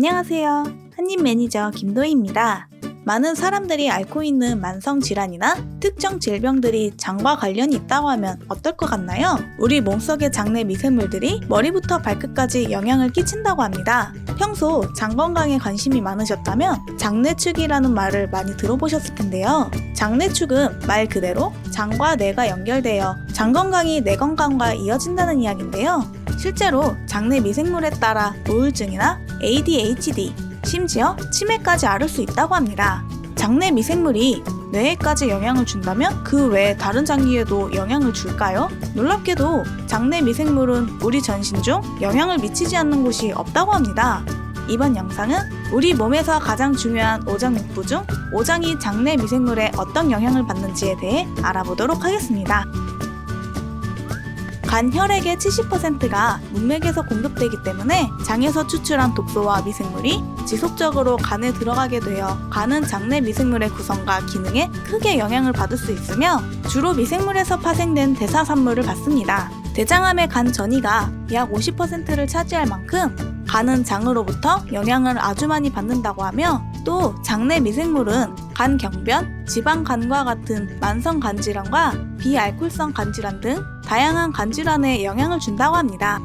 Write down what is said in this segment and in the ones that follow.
안녕하세요. 한입 매니저 김도희입니다. 많은 사람들이 앓고 있는 만성질환이나 특정 질병들이 장과 관련이 있다고 하면 어떨 것 같나요? 우리 몸속의 장내 미생물들이 머리부터 발끝까지 영향을 끼친다고 합니다. 평소 장 건강에 관심이 많으셨다면 장내축이라는 말을 많이 들어보셨을 텐데요. 장내축은 말 그대로 장과 뇌가 연결되어 장 건강이 뇌 건강과 이어진다는 이야기인데요. 실제로 장내 미생물에 따라 우울증이나 ADHD, 심지어 치매까지 앓을 수 있다고 합니다. 장내 미생물이 뇌에까지 영향을 준다면 그 외 다른 장기에도 영향을 줄까요? 놀랍게도 장내 미생물은 우리 전신 중 영향을 미치지 않는 곳이 없다고 합니다. 이번 영상은 우리 몸에서 가장 중요한 오장육부 중 오장이 장내 미생물에 어떤 영향을 받는지에 대해 알아보도록 하겠습니다. 간 혈액의 70%가 문맥에서 공급되기 때문에 장에서 추출한 독소와 미생물이 지속적으로 간에 들어가게 되어 간은 장내 미생물의 구성과 기능에 크게 영향을 받을 수 있으며 주로 미생물에서 파생된 대사산물을 받습니다. 대장암의 간 전이가 약 50%를 차지할 만큼 간은 장으로부터 영향을 아주 많이 받는다고 하며 또 장내 미생물은 간 경변, 지방간과 같은 만성 간질환과 비알코올성 간질환 등 다양한 간질환에 영향을 준다고 합니다.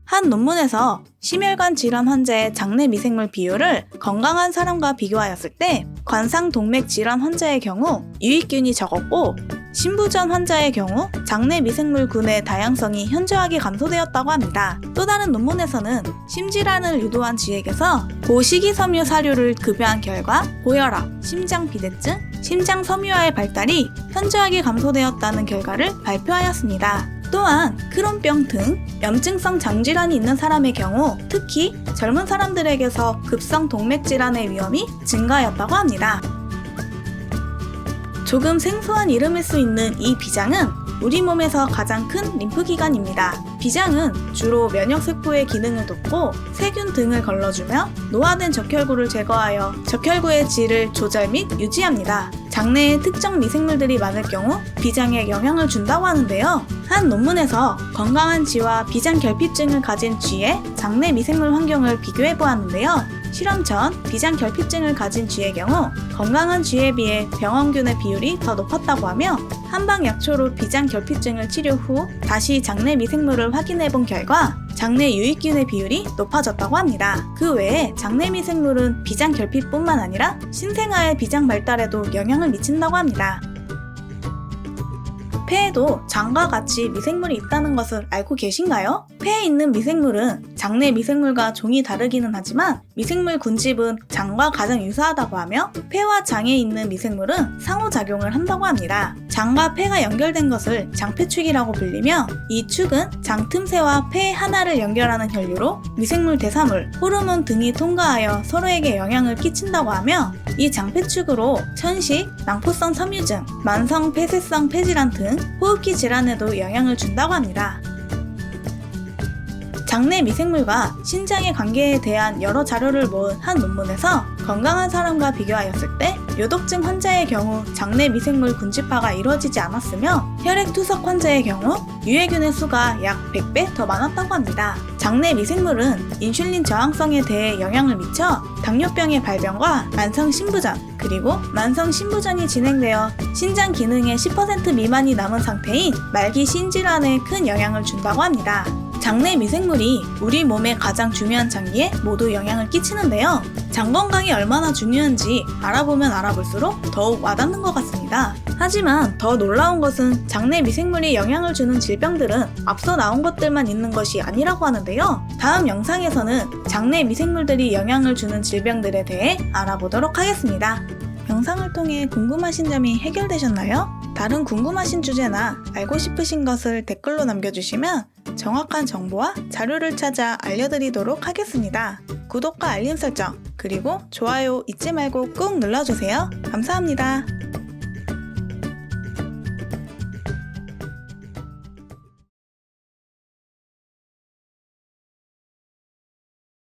한 논문에서 심혈관 질환 환자의 장내 미생물 비율을 건강한 사람과 비교하였을 때 관상동맥 질환 환자의 경우 유익균이 적었고 신부전 환자의 경우 장내 미생물군의 다양성이 현저하게 감소되었다고 합니다. 또 다른 논문에서는 심질환을 유도한 쥐에게서 고식이섬유 사료를 급여한 결과 고혈압, 심장비대증, 심장섬유화의 발달이 현저하게 감소되었다는 결과를 발표하였습니다. 또한 크론병 등 염증성 장질환이 있는 사람의 경우 특히 젊은 사람들에게서 급성 동맥질환의 위험이 증가하였다고 합니다. 조금 생소한 이름일 수 있는 이 비장은 우리 몸에서 가장 큰 림프기관입니다. 비장은 주로 면역세포의 기능을 돕고 세균 등을 걸러주며 노화된 적혈구를 제거하여 적혈구의 질을 조절 및 유지합니다. 장내에 특정 미생물들이 많을 경우 비장에 영향을 준다고 하는데요. 한 논문에서 건강한 쥐와 비장 결핍증을 가진 쥐의 장내 미생물 환경을 비교해 보았는데요. 실험 전 비장 결핍증을 가진 쥐의 경우 건강한 쥐에 비해 병원균의 비율이 더 높았다고 하며 한방 약초로 비장 결핍증을 치료 후 다시 장내 미생물을 확인해 본 결과 장내 유익균의 비율이 높아졌다고 합니다. 그 외에 장내 미생물은 비장 결핍뿐만 아니라 신생아의 비장 발달에도 영향을 미친다고 합니다. 폐에도 장과 같이 미생물이 있다는 것을 알고 계신가요? 폐에 있는 미생물은 장내 미생물과 종이 다르기는 하지만 미생물 군집은 장과 가장 유사하다고 하며 폐와 장에 있는 미생물은 상호작용을 한다고 합니다. 장과 폐가 연결된 것을 장폐축이라고 불리며 이 축은 장 틈새와 폐 하나를 연결하는 혈류로 미생물 대사물, 호르몬 등이 통과하여 서로에게 영향을 끼친다고 하며 이 장폐축으로 천식, 낭포성 섬유증, 만성 폐쇄성 폐질환 등 호흡기 질환에도 영향을 준다고 합니다. 장내 미생물과 신장의 관계에 대한 여러 자료를 모은 한 논문에서 건강한 사람과 비교하였을 때 요독증 환자의 경우 장내 미생물 군집화가 이루어지지 않았으며 혈액투석 환자의 경우 유해균의 수가 약 100배 더 많았다고 합니다. 장내 미생물은 인슐린 저항성에 대해 영향을 미쳐 당뇨병의 발병과 만성 신부전 그리고 만성 신부전이 진행되어 신장 기능의 10% 미만이 남은 상태인 말기 신질환에 큰 영향을 준다고 합니다. 장내 미생물이 우리 몸의 가장 중요한 장기에 모두 영향을 끼치는데요. 장 건강이 얼마나 중요한지 알아보면 알아볼수록 더욱 와닿는 것 같습니다. 하지만 더 놀라운 것은 장내 미생물이 영향을 주는 질병들은 앞서 나온 것들만 있는 것이 아니라고 하는데요. 다음 영상에서는 장내 미생물들이 영향을 주는 질병들에 대해 알아보도록 하겠습니다. 영상을 통해 궁금하신 점이 해결되셨나요? 다른 궁금하신 주제나 알고 싶으신 것을 댓글로 남겨주시면 정확한 정보와 자료를 찾아 알려드리도록 하겠습니다. 구독과 알림 설정, 그리고 좋아요 잊지 말고 꾹 눌러주세요. 감사합니다.